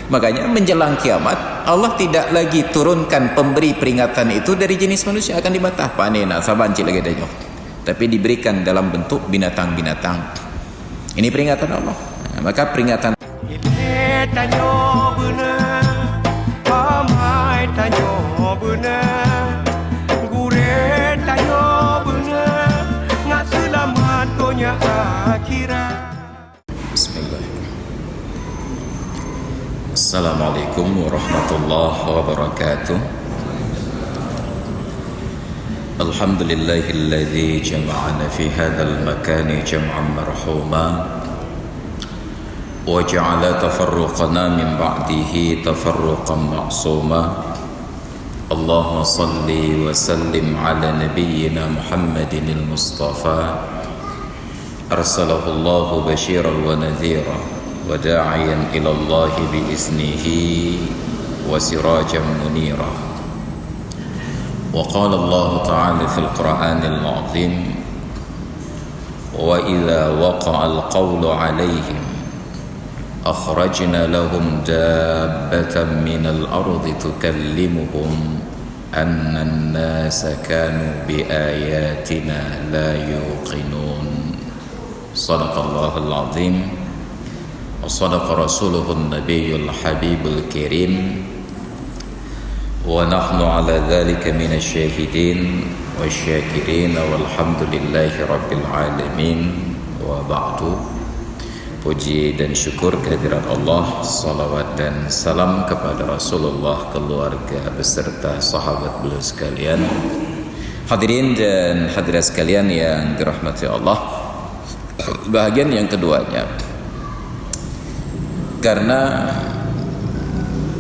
Makanya menjelang kiamat Allah tidak lagi turunkan pemberi peringatan itu dari jenis manusia akan dibantah panena sabanci lagi dayo, tapi diberikan dalam bentuk binatang-binatang. Ini peringatan Allah. Nah, maka peringatan Assalamualaikum warahmatullahi wabarakatuh. Alhamdulillahilladzi jama'ana fi hadzal makani jam'an marhuma wa ja'ala tafarruqana min ba'dihi tafarruqan ma'suma. Allahumma salli wa sallim ala nabiyyina Muhammadin al-Mustafa arsalahu Allahu basyiran wa nadhira وداعيا إلى الله بإذنه وسراجا منيرا. وقال الله تعالى في القرآن العظيم وإذا وقع القول عليهم أخرجنا لهم دابة من الأرض تكلمهم أن الناس كانوا بآياتنا لا يوقنون. صدق الله العظيم وصدق رسوله النبي الحبيب الكريم ونحن على ذلك من الشاهدين والشاكرين والحمد لله رب العالمين. وبعد, puji dan syukur kehadirat Allah, salawat dan salam kepada Rasulullah, keluarga beserta sahabat beliau sekalian. Hadirin dan hadirat sekalian yang dirahmati Allah, bahagian yang keduanya, karena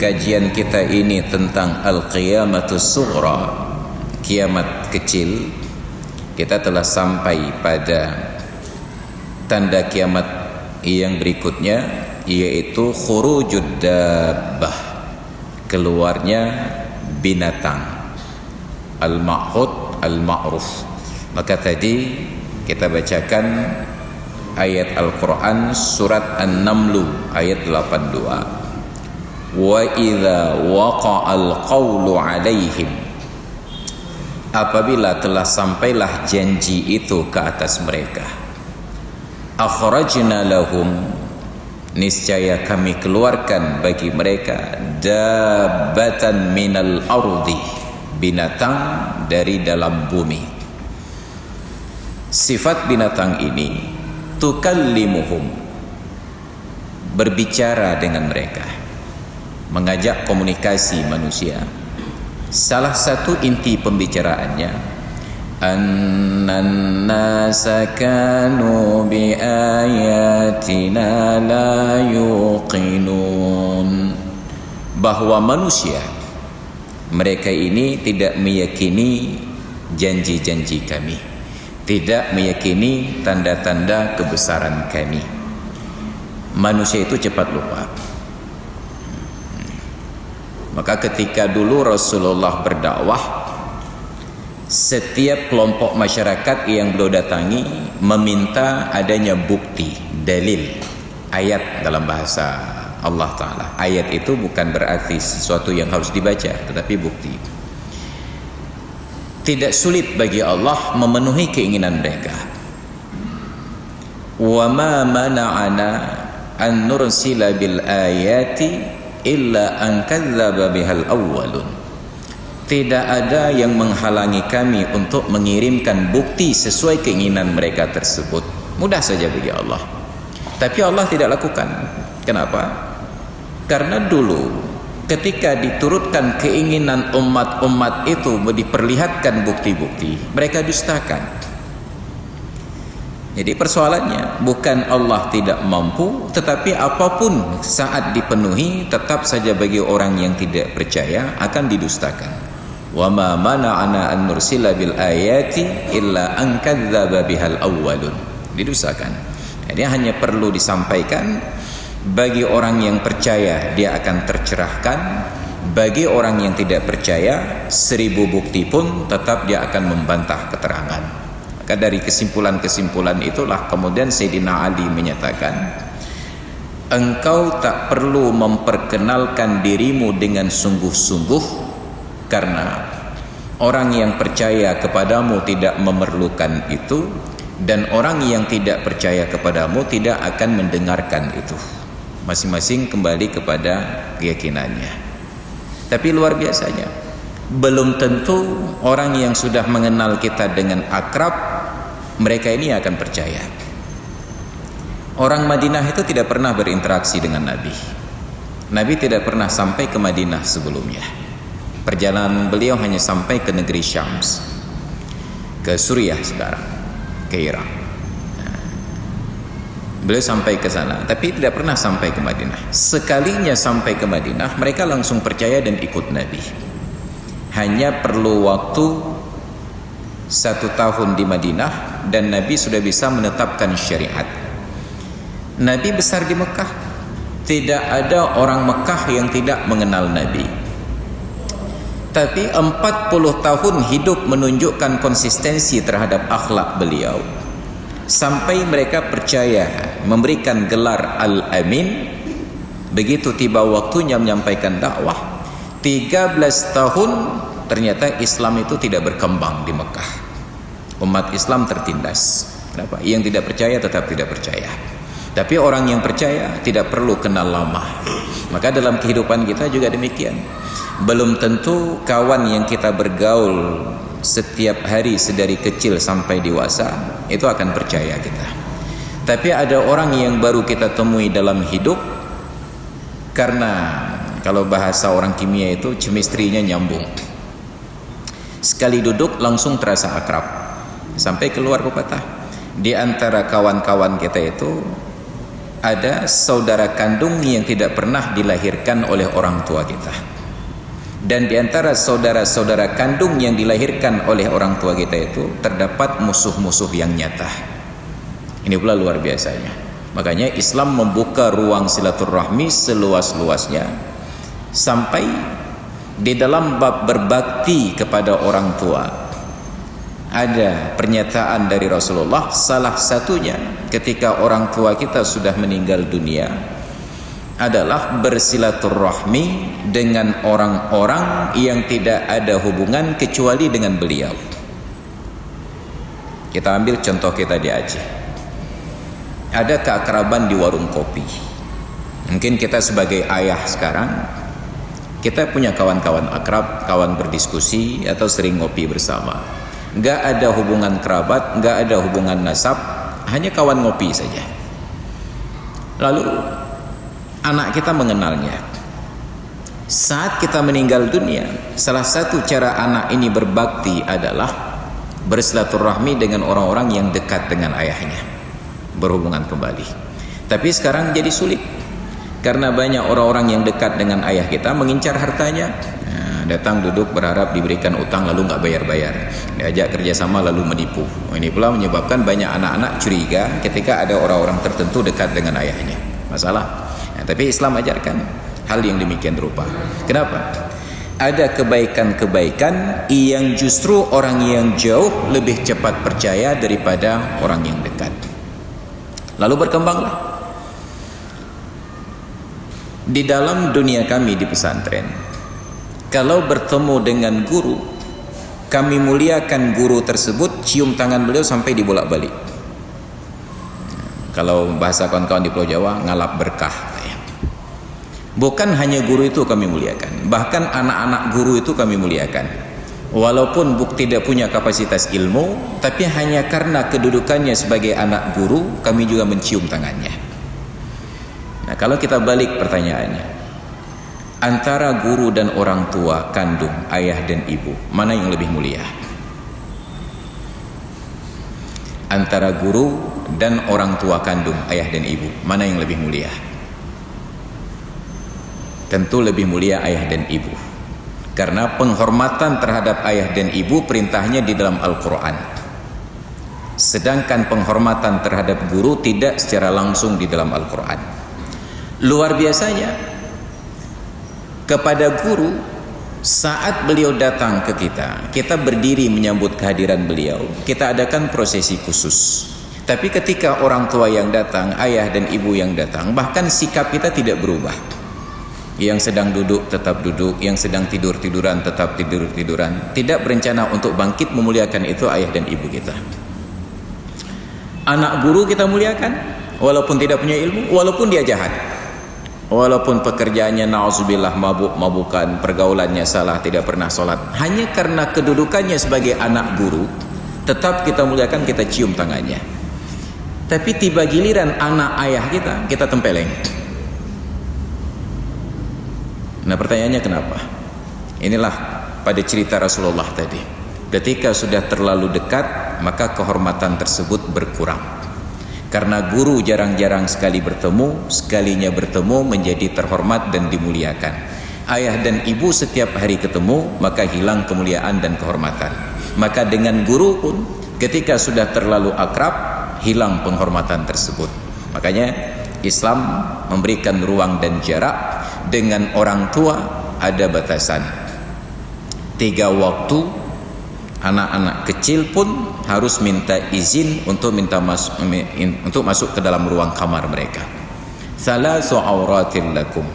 kajian kita ini tentang al-qiyamatus sughra, kiamat kecil, kita telah sampai pada tanda kiamat yang berikutnya, yaitu khurujud dabbah, keluarnya binatang, al-ma'hud al-ma'ruf. Maka tadi kita bacakan ayat Al-Quran surat An-Naml ayat 82. Wa idza waqa'al qawlu 'alaihim, apabila telah sampailah janji itu ke atas mereka, akhrajna lahum, niscaya kami keluarkan bagi mereka, dabbatan minal ardi, binatang dari dalam bumi. Sifat binatang ini tukallimuhum, berbicara dengan mereka, mengajak komunikasi manusia. Salah satu inti pembicaraannya, annan nasa kanu bi ayatina la yuqinun, bahwa manusia, mereka ini tidak meyakini janji-janji kami, tidak meyakini tanda-tanda kebesaran kami. Manusia itu cepat lupa. Maka ketika dulu Rasulullah berdakwah, setiap kelompok masyarakat yang beliau datangi meminta adanya bukti, dalil, ayat dalam bahasa Allah Ta'ala. Ayat itu bukan berarti sesuatu yang harus dibaca, tetapi bukti. Tidak sulit bagi Allah memenuhi keinginan mereka. Wa ma mana'ana an nursila bil ayati illa an kadzdzaba bihal awwalun. Tidak ada yang menghalangi kami untuk mengirimkan bukti sesuai keinginan mereka tersebut. Mudah saja bagi Allah. Tapi Allah tidak lakukan. Kenapa? Karena dulu ketika diturutkan keinginan umat-umat itu diperlihatkan bukti-bukti, mereka dustakan. Jadi persoalannya bukan Allah tidak mampu, tetapi apapun saat dipenuhi tetap saja bagi orang yang tidak percaya akan didustakan. Wa ma mana'ana an nursila bil ayati illa an kadzdzaba bihal awwalun. Didustakan. Jadi hanya perlu disampaikan, bagi orang yang percaya dia akan tercerahkan, bagi orang yang tidak percaya 1000 bukti pun tetap dia akan membantah keterangan. Maka dari kesimpulan-kesimpulan itulah kemudian Sayyidina Ali menyatakan, engkau tak perlu memperkenalkan dirimu dengan sungguh-sungguh, karena orang yang percaya kepadamu tidak memerlukan itu, dan orang yang tidak percaya kepadamu tidak akan mendengarkan itu. Masing-masing kembali kepada keyakinannya. Tapi luar biasanya, belum tentu orang yang sudah mengenal kita dengan akrab, mereka ini akan percaya. Orang Madinah itu tidak pernah berinteraksi dengan Nabi. Nabi tidak pernah sampai ke Madinah sebelumnya. Perjalanan beliau hanya sampai ke negeri Syams, ke Suriah sekarang, ke Irak. Beliau sampai ke sana, tapi tidak pernah sampai ke Madinah. Sekalinya sampai ke Madinah, mereka langsung percaya dan ikut Nabi. Hanya perlu waktu 1 tahun di Madinah dan Nabi sudah bisa menetapkan syariat. Nabi besar di Mekah. Tidak ada orang Mekah yang tidak mengenal Nabi. Tapi 40 tahun hidup menunjukkan konsistensi terhadap akhlak beliau, sampai mereka percaya, memberikan gelar Al-Amin. Begitu tiba waktunya menyampaikan dakwah, 13 tahun ternyata Islam itu tidak berkembang di Mekah. Umat Islam tertindas. Kenapa? Yang tidak percaya tetap tidak percaya. Tapi orang yang percaya tidak perlu kenal lama. Maka dalam kehidupan kita juga demikian. Belum tentu kawan yang kita bergaul setiap hari sedari kecil sampai dewasa itu akan percaya kita. Tapi ada orang yang baru kita temui dalam hidup, karena kalau bahasa orang kimia itu chemistry-nya nyambung. Sekali duduk langsung terasa akrab. Sampai keluar pepatah, di antara kawan-kawan kita itu ada saudara kandung yang tidak pernah dilahirkan oleh orang tua kita, dan di antara saudara-saudara kandung yang dilahirkan oleh orang tua kita itu terdapat musuh-musuh yang nyata. Ini pula luar biasanya. Makanya Islam membuka ruang silaturahmi seluas-luasnya, sampai di dalam bab berbakti kepada orang tua ada pernyataan dari Rasulullah, salah satunya ketika orang tua kita sudah meninggal dunia adalah bersilaturahmi dengan orang-orang yang tidak ada hubungan kecuali dengan beliau. Kita ambil contoh kita di Aceh. Ada keakraban di warung kopi. Mungkin kita sebagai ayah sekarang, kita punya kawan-kawan akrab, kawan berdiskusi atau sering ngopi bersama. Nggak ada hubungan kerabat, nggak ada hubungan nasab, hanya kawan ngopi saja. Lalu anak kita mengenalnya. Saat kita meninggal dunia, salah satu cara anak ini berbakti adalah bersilaturahmi dengan orang-orang yang dekat dengan ayahnya, berhubungan kembali. Tapi sekarang jadi sulit, karena banyak orang-orang yang dekat dengan ayah kita mengincar hartanya. Datang duduk berharap diberikan utang lalu nggak bayar-bayar, diajak kerjasama lalu menipu. Ini pula menyebabkan banyak anak-anak curiga ketika ada orang-orang tertentu dekat dengan ayahnya. Masalah. Tapi Islam ajarkan hal yang demikian rupa. Kenapa? Ada kebaikan-kebaikan yang justru orang yang jauh lebih cepat percaya daripada orang yang dekat. Lalu berkembanglah. Di dalam dunia kami di pesantren, kalau bertemu dengan guru, kami muliakan guru tersebut, cium tangan beliau sampai dibolak-balik. Kalau bahasa kawan-kawan di Pulau Jawa, ngalap berkah. Bukan hanya guru itu kami muliakan, bahkan anak-anak guru itu kami muliakan. Walaupun tidak punya kapasitas ilmu, tapi hanya karena kedudukannya sebagai anak guru, kami juga mencium tangannya. Nah, kalau kita balik pertanyaannya, antara guru dan orang tua kandung, ayah dan ibu, mana yang lebih mulia? Antara guru dan orang tua kandung, ayah dan ibu, mana yang lebih mulia? Tentu lebih mulia ayah dan ibu, karena penghormatan terhadap ayah dan ibu perintahnya di dalam Al-Quran. Sedangkan penghormatan terhadap guru tidak secara langsung di dalam Al-Quran. Luar biasanya, kepada guru, saat beliau datang ke kita, kita berdiri menyambut kehadiran beliau. Kita adakan prosesi khusus. Tapi ketika orang tua yang datang, ayah dan ibu yang datang, bahkan sikap kita tidak berubah. Yang sedang duduk tetap duduk, yang sedang tidur-tiduran tetap tidur-tiduran. Tidak berencana untuk bangkit memuliakan itu ayah dan ibu kita. Anak guru kita muliakan, walaupun tidak punya ilmu, walaupun dia jahat, walaupun pekerjaannya na'udzubillah mabuk-mabukan, pergaulannya salah, tidak pernah sholat. Hanya karena kedudukannya sebagai anak guru, tetap kita muliakan, kita cium tangannya. Tapi tiba giliran anak ayah kita tempeleng. Nah, pertanyaannya kenapa? Inilah pada cerita Rasulullah tadi. Ketika sudah terlalu dekat, maka kehormatan tersebut berkurang. Karena guru jarang-jarang sekali bertemu, sekalinya bertemu menjadi terhormat dan dimuliakan. Ayah dan ibu setiap hari ketemu, maka hilang kemuliaan dan kehormatan. Maka dengan guru pun ketika sudah terlalu akrab, hilang penghormatan tersebut. Makanya Islam memberikan ruang dan jarak. Dengan orang tua ada batasan. 3 waktu anak-anak kecil pun harus minta izin untuk masuk ke dalam ruang kamar mereka. Thalasu auratil lakum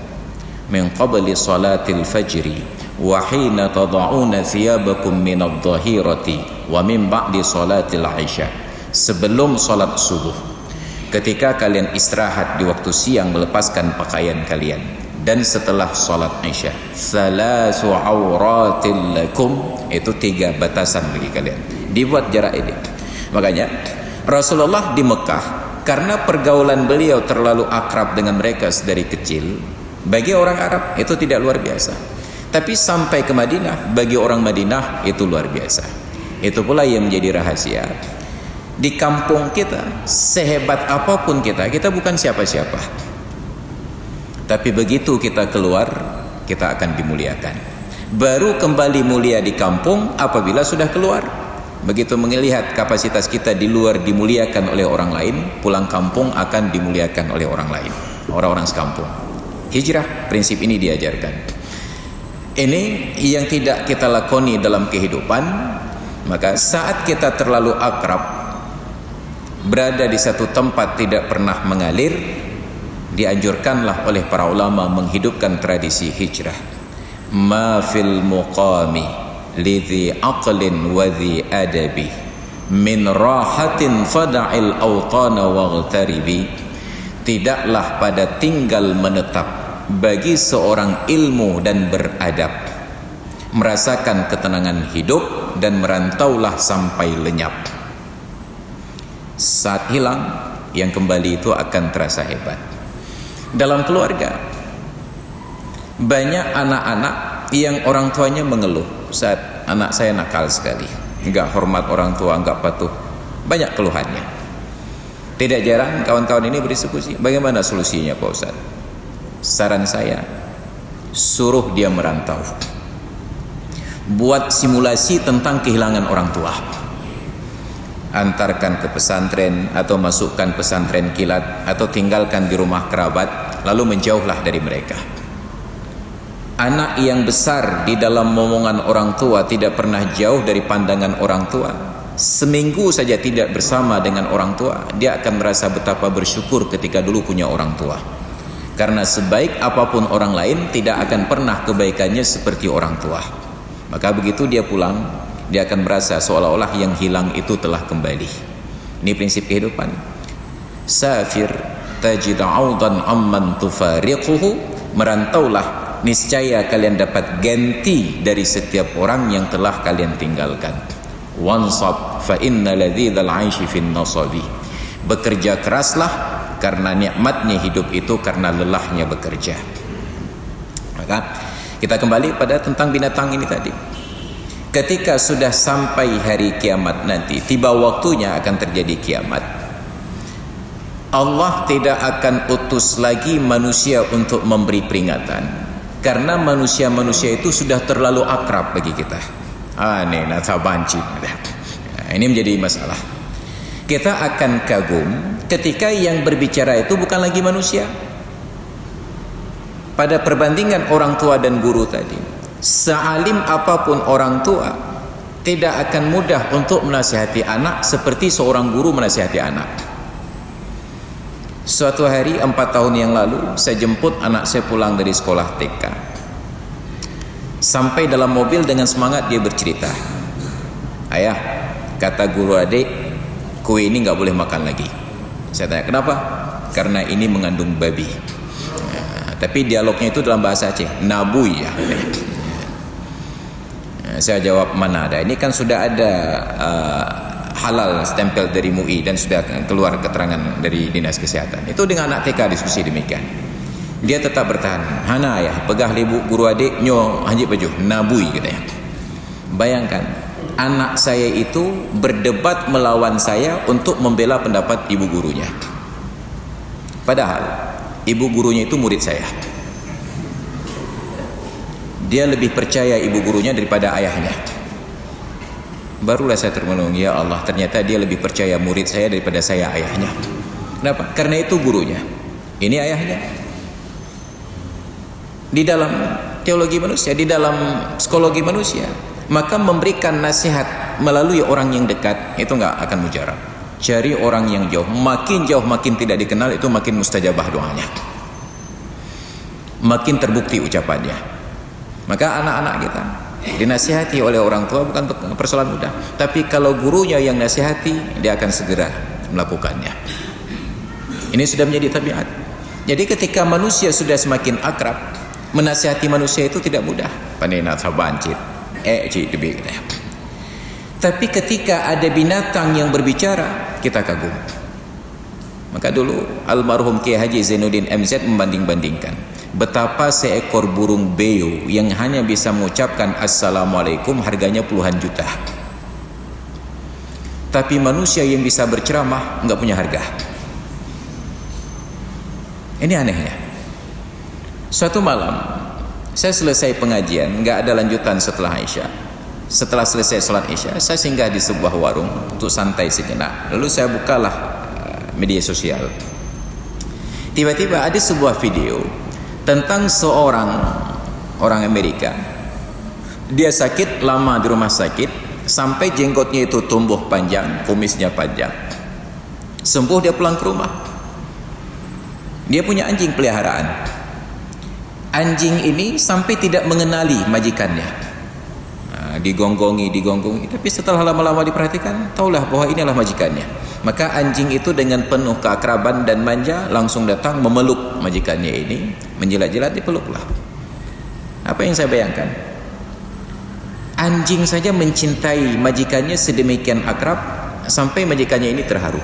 min qabli salatil fajri wa hina tad'una thiyabakum min adh-dhahirati wa min ba'di salatil isya. Sebelum salat subuh, ketika kalian istirahat di waktu siang melepaskan pakaian kalian, dan setelah salat isya. Thalasu auratil lakum, itu 3 batasan bagi kalian. Dibuat jarak ini. Makanya Rasulullah di Mekah, karena pergaulan beliau terlalu akrab dengan mereka dari kecil, bagi orang Arab itu tidak luar biasa. Tapi sampai ke Madinah, bagi orang Madinah itu luar biasa. Itu pula yang menjadi rahasia. Di kampung kita, sehebat apapun kita bukan siapa-siapa. Tapi begitu kita keluar, kita akan dimuliakan. Baru kembali mulia di kampung apabila sudah keluar. Begitu melihat kapasitas kita di luar dimuliakan oleh orang lain, pulang kampung akan dimuliakan oleh orang lain, orang-orang sekampung. Hijrah, prinsip ini diajarkan. Ini yang tidak kita lakoni dalam kehidupan. Maka saat kita terlalu akrab, berada di satu tempat tidak pernah mengalir, dianjurkanlah oleh para ulama menghidupkan tradisi hijrah. Ma fil muqami lidhi aqlin wa dhi adabi min rahatin fada'il awtana waghtaribi. Tidaklah pada tinggal menetap bagi seorang ilmu dan beradab, merasakan ketenangan hidup dan merantaulah sampai lenyap. Saat hilang, yang kembali itu akan terasa hebat. Dalam keluarga, banyak anak-anak yang orang tuanya mengeluh, saat anak saya nakal sekali, enggak hormat orang tua, enggak patuh, banyak keluhannya. Tidak jarang kawan-kawan ini berdiskusi, bagaimana solusinya Pak Ustaz? Saran saya, suruh dia merantau, buat simulasi tentang kehilangan orang tua, antarkan ke pesantren atau masukkan pesantren kilat, atau tinggalkan di rumah kerabat, lalu menjauhlah dari mereka. Anak yang besar di dalam momongan orang tua, tidak pernah jauh dari pandangan orang tua, seminggu saja tidak bersama dengan orang tua, dia akan merasa betapa bersyukur ketika dulu punya orang tua. Karena sebaik apapun orang lain, tidak akan pernah kebaikannya seperti orang tua. Maka begitu dia pulang, dia akan merasa seolah-olah yang hilang itu telah kembali. Ini prinsip kehidupan. Safir tajid 'audan amman tufariquhu, merantaulah, niscaya kalian dapat ganti dari setiap orang yang telah kalian tinggalkan. Wansab fa inna ladzal 'aishi fin nasabi, bekerja keraslah karena nikmatnya hidup itu karena lelahnya bekerja. Maka kita kembali pada tentang binatang ini tadi. Ketika sudah sampai hari kiamat nanti, tiba waktunya akan terjadi kiamat, Allah tidak akan utus lagi manusia untuk memberi peringatan, karena manusia-manusia itu sudah terlalu akrab bagi kita. Ini nata banci. Ini menjadi masalah. Kita akan kagum ketika yang berbicara itu bukan lagi manusia. Pada perbandingan orang tua dan guru tadi, sealim apapun orang tua, tidak akan mudah untuk menasihati anak seperti seorang guru menasihati anak. Suatu hari 4 tahun yang lalu, saya jemput anak saya pulang dari sekolah TK. Sampai dalam mobil dengan semangat dia bercerita, "Ayah, kata guru adik, kue ini nggak boleh makan lagi." Saya tanya, "Kenapa?" "Karena ini mengandung babi." Tapi dialognya itu dalam bahasa Aceh, "Nabui ya." Saya jawab, "Mana ada, ini kan sudah ada halal stempel dari MUI dan sudah keluar keterangan dari Dinas Kesehatan." Itu dengan anak TK diskusi demikian. Dia tetap bertahan, "Hana ayah, pegah lebu guru adik, nyo hanjit baju, nabui," katanya. Bayangkan, anak saya itu berdebat melawan saya untuk membela pendapat ibu gurunya. Padahal ibu gurunya itu murid saya. Dia lebih percaya ibu gurunya daripada ayahnya. Barulah saya termenung, ya Allah, ternyata dia lebih percaya murid saya daripada saya ayahnya. Kenapa? Karena itu gurunya, ini ayahnya. Di dalam teologi manusia, di dalam psikologi manusia, maka memberikan nasihat melalui orang yang dekat itu nggak akan mujarab. Cari orang yang jauh makin makin tidak dikenal, itu makin mustajabah doanya, makin terbukti ucapannya. Maka anak-anak kita dinasihati oleh orang tua bukan persoalan mudah, tapi kalau gurunya yang nasihati, dia akan segera melakukannya. Ini sudah menjadi tabiat. Jadi ketika manusia sudah semakin akrab, menasihati manusia itu tidak mudah. Panina sabancit, tapi ketika ada binatang yang berbicara, kita kagum. Maka dulu almarhum Kiai Haji Zainuddin MZ membanding-bandingkan betapa seekor burung beo yang hanya bisa mengucapkan assalamualaikum harganya puluhan juta, tapi manusia yang bisa berceramah nggak punya harga. Ini anehnya. Suatu malam saya selesai pengajian, nggak ada lanjutan setelah Isya. Setelah selesai sholat Isya, saya singgah di sebuah warung untuk santai sejenak. Lalu saya bukalah media sosial. Tiba-tiba ada sebuah video tentang seorang orang Amerika. Dia sakit lama di rumah sakit sampai jenggotnya itu tumbuh panjang, kumisnya panjang. Sembuh, dia pulang ke rumah. Dia punya anjing peliharaan. Anjing ini sampai tidak mengenali majikannya. Digonggongi, tapi setelah lama-lama diperhatikan, taulah bahwa inilah majikannya. Maka anjing itu dengan penuh keakraban dan manja langsung datang memeluk majikannya ini, menjilat-jilat, dipeluklah. Apa yang saya bayangkan? Anjing saja mencintai majikannya sedemikian akrab sampai majikannya ini terharu.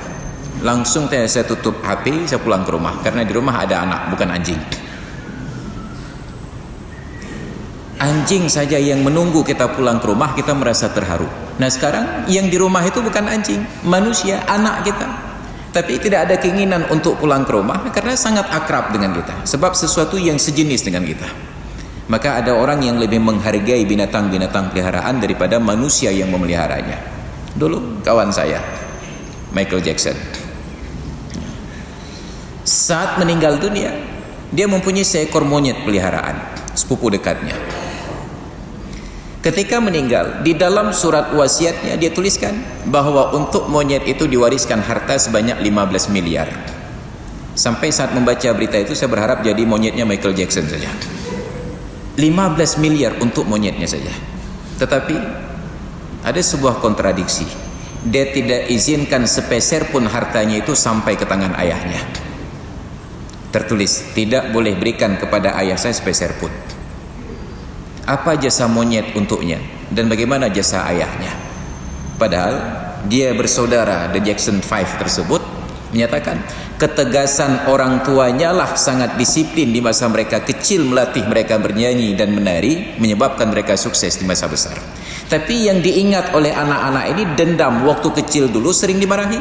Langsung saya tutup HP, saya pulang ke rumah karena di rumah ada anak, bukan anjing. Anjing saja yang menunggu kita pulang ke rumah, kita merasa terharu. Nah sekarang yang di rumah itu bukan anjing, manusia, anak kita. Tapi tidak ada keinginan untuk pulang ke rumah karena sangat akrab dengan kita, sebab sesuatu yang sejenis dengan kita. Maka ada orang yang lebih menghargai binatang-binatang peliharaan daripada manusia yang memeliharanya. Dulu kawan saya, Michael Jackson, saat meninggal dunia, dia mempunyai seekor monyet peliharaan, sepupu dekatnya. Ketika meninggal, di dalam surat wasiatnya dia tuliskan bahwa untuk monyet itu diwariskan harta sebanyak 15 miliar. Sampai saat membaca berita itu saya berharap jadi monyetnya Michael Jackson saja. 15 miliar untuk monyetnya saja. Tetapi ada sebuah kontradiksi. Dia tidak izinkan sepeser pun hartanya itu sampai ke tangan ayahnya. Tertulis, tidak boleh berikan kepada ayah saya sepeser pun. Apa jasa monyet untuknya dan bagaimana jasa ayahnya? Padahal dia bersaudara, The Jackson 5 tersebut menyatakan ketegasan orang tuanya lah sangat disiplin di masa mereka kecil, melatih mereka bernyanyi dan menari, menyebabkan mereka sukses di masa besar. Tapi yang diingat oleh anak-anak ini dendam, waktu kecil dulu sering dimarahi.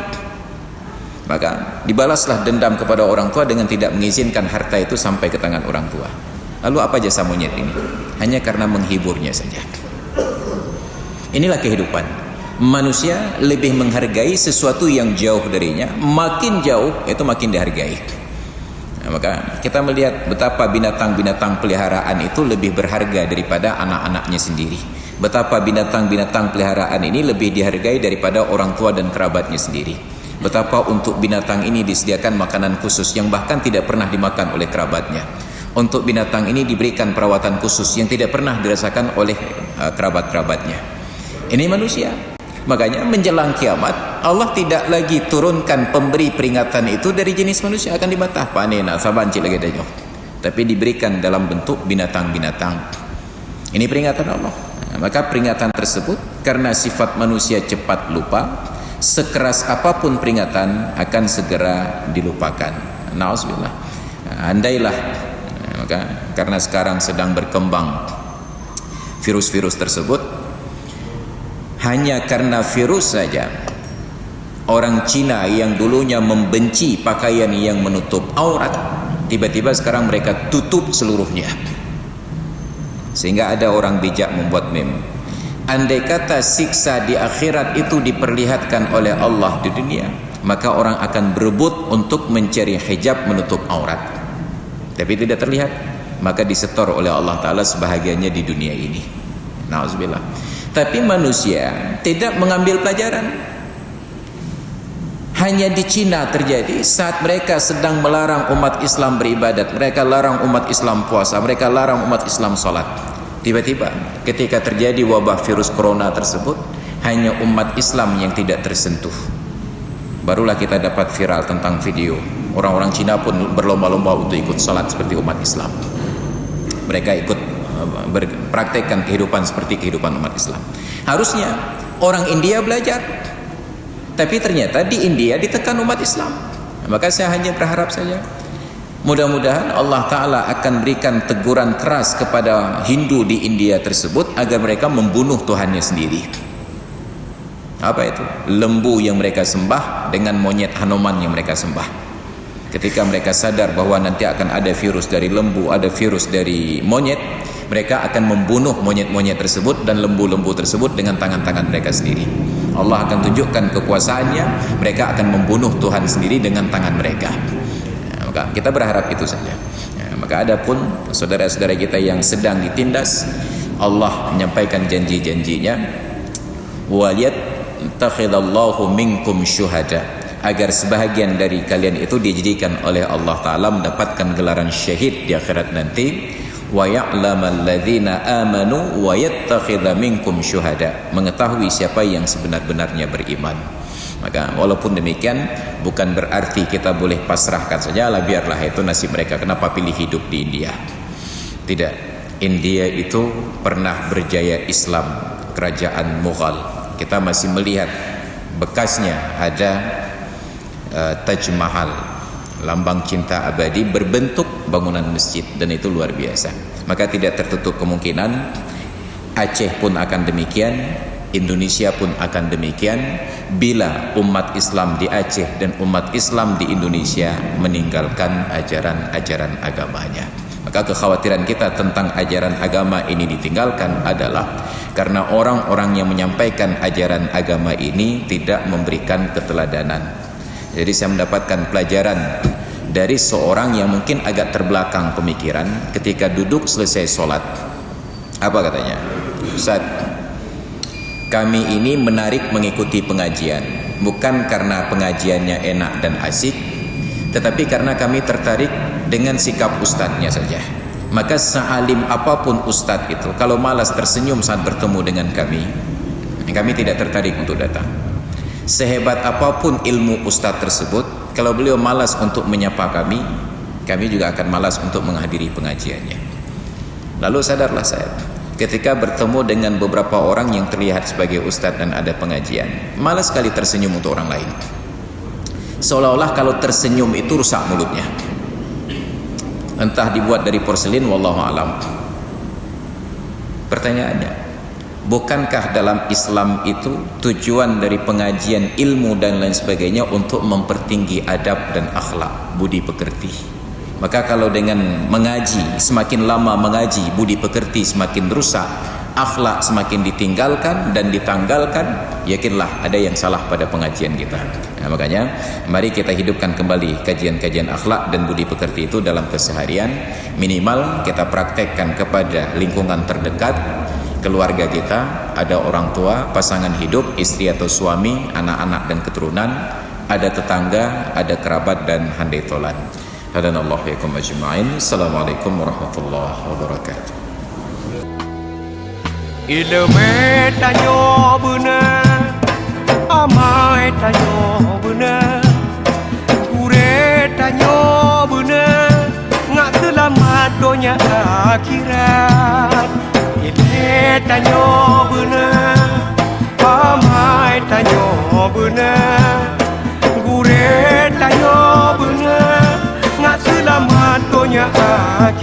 Maka dibalaslah dendam kepada orang tua dengan tidak mengizinkan harta itu sampai ke tangan orang tua. Lalu apa jasa monyet ini? Hanya karena menghiburnya saja. Inilah kehidupan. Manusia lebih menghargai sesuatu yang jauh darinya. Makin jauh itu makin dihargai. Nah, maka kita melihat betapa binatang-binatang peliharaan itu lebih berharga daripada anak-anaknya sendiri. Betapa binatang-binatang peliharaan ini lebih dihargai daripada orang tua dan kerabatnya sendiri. Betapa untuk binatang ini disediakan makanan khusus yang bahkan tidak pernah dimakan oleh kerabatnya. Untuk binatang ini diberikan perawatan khusus yang tidak pernah dirasakan oleh kerabat-kerabatnya. Ini manusia. Makanya menjelang kiamat Allah tidak lagi turunkan pemberi peringatan itu dari jenis manusia, akan dibatah panen sabanci lagi dah, tapi diberikan dalam bentuk binatang-binatang. Ini peringatan Allah. Maka peringatan tersebut karena sifat manusia cepat lupa, sekeras apapun peringatan akan segera dilupakan. Nauzubillah. Andailah, maka karena sekarang sedang berkembang virus-virus tersebut, hanya karena virus saja orang Cina yang dulunya membenci pakaian yang menutup aurat, tiba-tiba sekarang mereka tutup seluruhnya. Sehingga ada orang bijak membuat meme, andai kata siksa di akhirat itu diperlihatkan oleh Allah di dunia, maka orang akan berebut untuk mencari hijab menutup aurat, tapi tidak terlihat, maka disetor oleh Allah Ta'ala sebahagiannya di dunia ini. Nauzubillah. Tapi manusia tidak mengambil pelajaran. Hanya di Cina terjadi saat mereka sedang melarang umat Islam beribadat, mereka larang umat Islam puasa, mereka larang umat Islam sholat. Tiba-tiba ketika terjadi wabah virus corona tersebut, hanya umat Islam yang tidak tersentuh. Barulah kita dapat viral tentang video orang-orang Cina pun berlomba-lomba untuk ikut sholat seperti umat Islam. Mereka ikut berpraktekkan kehidupan seperti kehidupan umat Islam. Harusnya orang India belajar, tapi ternyata di India ditekan umat Islam. Maka saya hanya berharap saja, mudah-mudahan Allah Ta'ala akan berikan teguran keras kepada Hindu di India tersebut agar mereka membunuh Tuhannya sendiri. Apa itu? Lembu yang mereka sembah dengan monyet Hanuman yang mereka sembah. Ketika mereka sadar bahwa nanti akan ada virus dari lembu, ada virus dari monyet, mereka akan membunuh monyet-monyet tersebut dan lembu-lembu tersebut dengan tangan-tangan mereka sendiri. Allah akan tunjukkan kekuasaannya, mereka akan membunuh Tuhan sendiri dengan tangan mereka. Maka kita berharap itu saja. Maka adapun saudara-saudara kita yang sedang ditindas, Allah menyampaikan janji-janjinya, waliyattakhidallahu minkum syuhada, agar sebahagian dari kalian itu dijadikan oleh Allah Ta'ala mendapatkan gelaran syahid di akhirat nanti, wa ya'lamal ladzina amanu wa yattakhidha minkum syuhada, mengetahui siapa yang sebenar-benarnya beriman. Maka walaupun demikian bukan berarti kita boleh pasrahkan saja, lah biarlah itu nasib mereka, kenapa pilih hidup di India. Tidak, India itu pernah berjaya Islam, kerajaan Mughal. Kita masih melihat bekasnya, ada Taj Mahal, lambang cinta abadi berbentuk bangunan masjid, dan itu luar biasa. Maka tidak tertutup kemungkinan Aceh pun akan demikian, Indonesia pun akan demikian, bila umat Islam di Aceh dan umat Islam di Indonesia meninggalkan ajaran-ajaran agamanya. Maka kekhawatiran kita tentang ajaran agama ini ditinggalkan adalah karena orang-orang yang menyampaikan ajaran agama ini tidak memberikan keteladanan. Jadi saya mendapatkan pelajaran dari seorang yang mungkin agak terbelakang pemikiran ketika duduk selesai sholat. Apa katanya? Ustaz, kami ini menarik mengikuti pengajian bukan karena pengajiannya enak dan asik, tetapi karena kami tertarik dengan sikap ustadznya saja. Maka sealim apapun ustadz itu, kalau malas tersenyum saat bertemu dengan kami tidak tertarik untuk datang. Sehebat apapun ilmu ustadz tersebut, kalau beliau malas untuk menyapa kami juga akan malas untuk menghadiri pengajiannya. Lalu sadarlah saya, ketika bertemu dengan beberapa orang yang terlihat sebagai ustadz dan ada pengajian, malas sekali tersenyum untuk orang lain. Seolah-olah kalau tersenyum itu rusak mulutnya. Entah dibuat dari porselin, wallahu alam. Pertanyaannya, bukankah dalam Islam itu tujuan dari pengajian ilmu dan lain sebagainya untuk mempertinggi adab dan akhlak, budi pekerti? Maka kalau dengan mengaji, semakin lama mengaji, budi pekerti semakin rusak, akhlak semakin ditinggalkan dan ditanggalkan, yakinlah ada yang salah pada pengajian kita. Nah, makanya mari kita hidupkan kembali kajian-kajian akhlak dan budi pekerti itu dalam keseharian. Minimal kita praktekkan kepada lingkungan terdekat, keluarga kita, ada orang tua, pasangan hidup, istri atau suami, anak-anak dan keturunan, ada tetangga, ada kerabat dan handai tolan. Hadanallahu yakum ajma'in. Assalamualaikum warahmatullahi wabarakatuh. Ilmu tanyo benar, amai tanyo benar, kure tanyo benar, ngak selamat dunia akhirat. Ilmu tanyo benar, amai tanyo benar, kure tanyo benar, ngak selamat dunia akhirat.